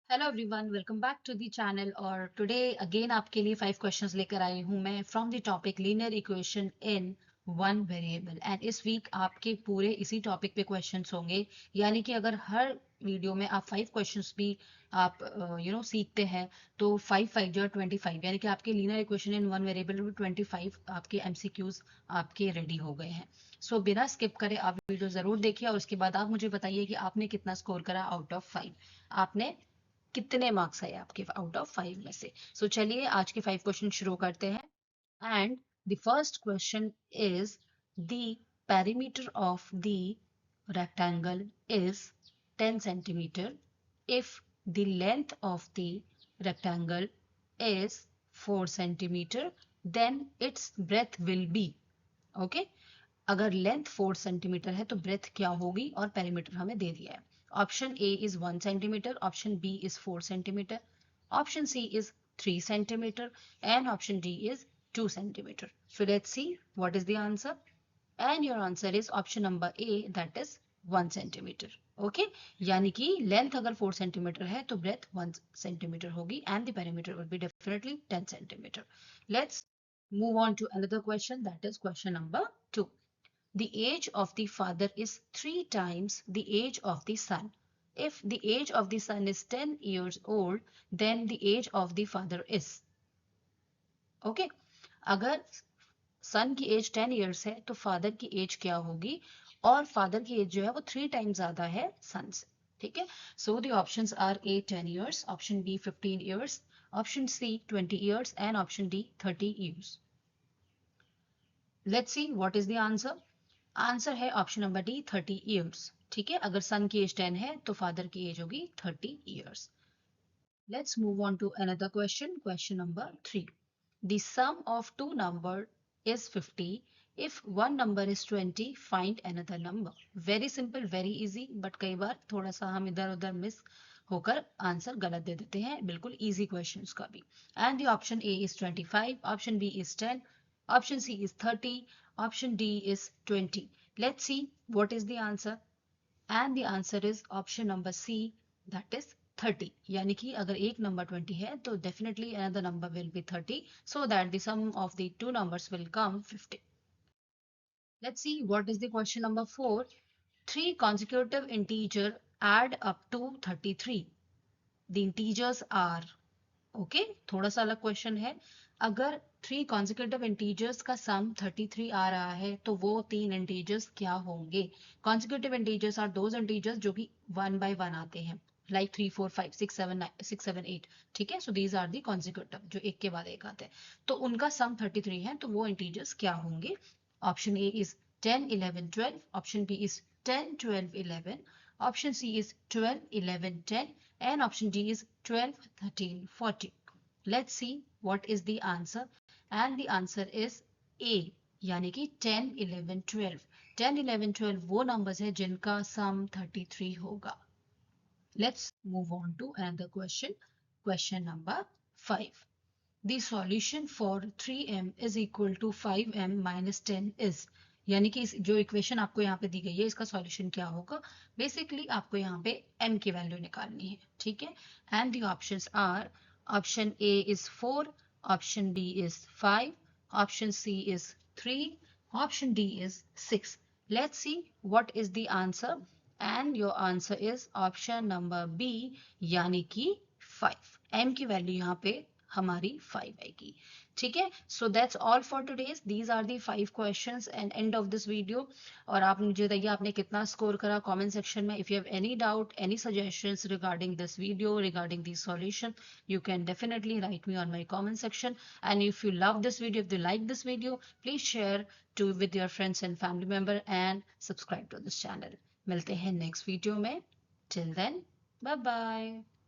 Hello everyone, welcome back to the channel. और today again आपके लिए 5 क्वेश्चंस लेकर आई हूं मैं from the topic linear equation in one variable. And इस वीक आपके पूरे इसी टॉपिक पे क्वेश्चंस होंगे। यानी कि अगर हर वीडियो में आप 5 क्वेश्चंस भी आप सीखते हैं तो 5 5 जो 25, यानी कि आपके linear equation in one variable में 25 आपके एमसीक्यूज आपके रेडी हो गए हैं। सो बिना स्किप करे आप वीडियो जरूर देखिए और उसके बाद आप मुझे बताइए कि आपने कितना स्कोर करा आउट ऑफ 5। आपने कितने मार्क्स आए आपके आउट ऑफ 5 में से। सो चलिए आज के 5 क्वेश्चन शुरू करते हैं। And the first question is the perimeter of the rectangle is 10 centimeter if the length of the rectangle is 4 centimeter, then its breadth will be okay। अगर लेंथ 4 सेंटीमीटर है तो ब्रेथ क्या होगी, और पेरीमीटर हमें दे दिया है। Option A is 1 centimetre, option B is 4 centimetre, option C is 3 centimetre and option D is 2 centimetre. So let's see what is the answer. And your answer is option number A, that is 1 centimetre. Okay, यानी कि length अगर 4 centimetre है तो breadth 1 centimetre होगी and the perimeter will be definitely 10 centimetre. Let's move on to another question, that is question number 2. The age of the father is 3 times the age of the son. If the age of the son is 10 years old, then the age of the father is okay। अगर सन की as 10 years है तो father की as क्या होगी, और father की as जो है वो 3 टाइम्स ज्यादा है सन से। ठीक है, so the options are A 10 years, option B 15 years, option C 20 years and option D 30 years. Let's see what is the answer. Answer है ऑप्शन नंबर डी 30 इयर्स। ठीक है, अगर सन की एज 10 है तो फादर की एज होगी 30 years. Let's move on to another question, question number 3. The sum of two numbers is 50. If one number is 20, find another number. Very simple, very easy, but कई बार थोड़ा सा हम इधर उधर मिस होकर आंसर गलत दे देते हैं, बिल्कुल इजी क्वेश्चंस का भी। And the option A is 25, option B is 10, option C is 30, option D is 20। Let's see what is the answer. And the answer is option number C, that is 30। यानी कि अगर एक number 20 है तो definitely another number will be 30, so that the sum of the two numbers will come 50। Let's see what is the question number 4. Three consecutive integers add up to 33. The integers are okay, थोड़ा सा अलग question है। अगर 3 consecutive integers का सम 33 आ रहा है तो वो 3 integers क्या होंगे। consecutive integers are those integers जो कि 1 by 1 आते हैं, like 3 4 5 6 7 9 6 7 8। ठीक है, so these are the consecutive जो एक के बाद एक आते हैं, तो उनका सम 33 है, तो वो integers क्या होंगे। Option A is 10 11 12, option B is 10 12 11, option C is 12 11 10 and option D is 12 13 40। Let's see what is the answer, and the answer is A, यानी कि 10 11 12। 10 11 12 वो numbers है जिनका sum 33 होगा। Let's move on to another question, question number 5. The solution for 3m is equal to 5m minus 10 is, यानी कि जो equation आपको यहाँ पे दी गई है इसका सॉल्यूशन क्या होगा। बेसिकली आपको यहाँ पे m की वैल्यू निकालनी है। ठीक है, and the options are option A is 4, option B is 5, option C is 3, option D is 6। Let's see what is the answer, and your answer is option number B, यानी कि 5। m की value यहाँ पे हमारी 5 आएगी। ठीक है, so that's all for today's. These are the 5 questions and end of this video. और आप मुझे बताइए आपने कितना स्कोर करा कमेंट सेक्शन में। If you have any doubt, any suggestions regarding this video, regarding this solution, you can definitely write me on my comment section. And if you love this video, if you like this video, please share to with your friends and family member and subscribe to this channel। मिलते हैं next video में। Till then, bye bye।